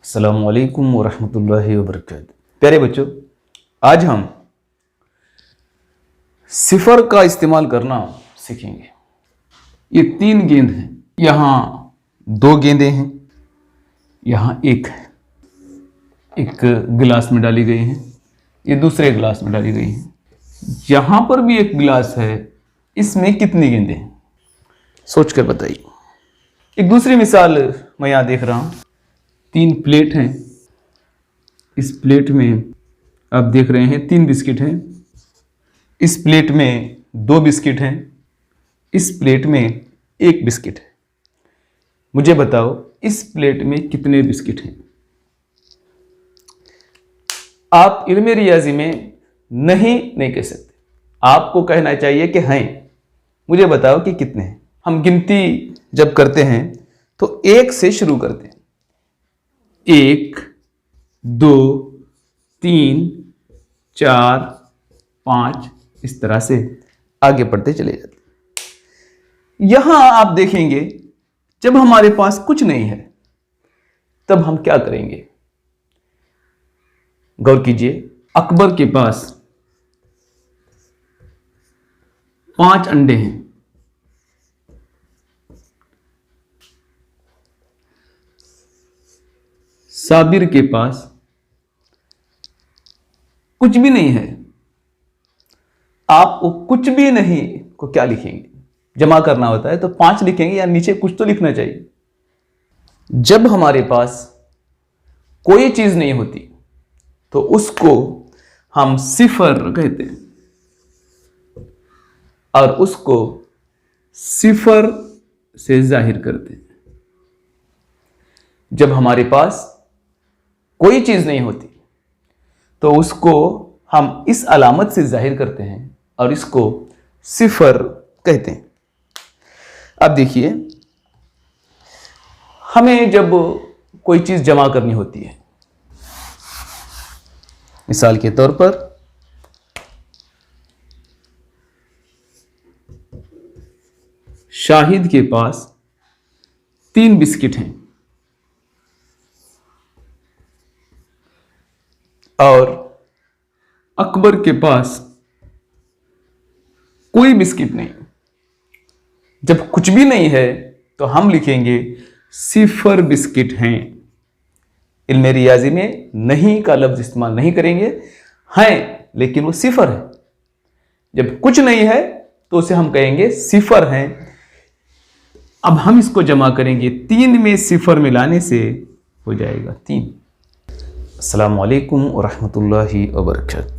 अस्सलामुअलैकुम वरहमतुल्लाहि वबरकातुहू। प्यारे बच्चों, आज हम सिफर का इस्तेमाल करना सीखेंगे। ये 3 गेंद हैं, यहाँ 2 गेंदें हैं, यहाँ एक है, एक गिलास में डाली गई हैं, ये दूसरे गिलास में डाली गई हैं, यहाँ पर भी एक गिलास है, इसमें कितनी गेंदें हैं सोच कर बताइए। एक दूसरी मिसाल मैं यहाँ देख रहा हूँ, 3 प्लेट हैं, इस प्लेट में आप देख रहे हैं 3 बिस्किट हैं, इस प्लेट में 2 बिस्किट हैं, इस प्लेट में 1 बिस्किट है। मुझे बताओ इस प्लेट में कितने बिस्किट हैं। आप इल्मे रियाजी में नहीं कह सकते, आपको कहना चाहिए कि हैं। मुझे बताओ कि कितने हैं। हम गिनती जब करते हैं तो 1 से शुरू करते हैं, 1 2 3 4 5, इस तरह से आगे बढ़ते चले जाते हैं। यहां आप देखेंगे जब हमारे पास कुछ नहीं है तब हम क्या करेंगे। गौर कीजिए, अकबर के पास 5 अंडे हैं, साबिर के पास कुछ भी नहीं है। आप वो कुछ भी नहीं को क्या लिखेंगे। जमा करना होता है तो 5 लिखेंगे या नीचे कुछ तो लिखना चाहिए। जब हमारे पास कोई चीज नहीं होती तो उसको हम सिफर कहते हैं और उसको सिफर से जाहिर करते हैं। जब हमारे पास कोई चीज नहीं होती तो उसको हम इस अलामत से जाहिर करते हैं और इसको सिफर कहते हैं। अब देखिए, हमें जब कोई चीज जमा करनी होती है, मिसाल के तौर पर शाहिद के पास 3 बिस्किट हैं और अकबर के पास कोई बिस्किट नहीं। जब कुछ भी नहीं है तो हम लिखेंगे सिफर बिस्किट हैं। इल्मे रियाजी में नहीं का लफ्ज इस्तेमाल नहीं करेंगे, हैं लेकिन वो सिफर है। जब कुछ नहीं है तो उसे हम कहेंगे सिफर हैं। अब हम इसको जमा करेंगे, 3 में सिफर मिलाने से हो जाएगा 3। अस्सलामु अलैकुम वरहमतुल्लाहि वबरकातुहू।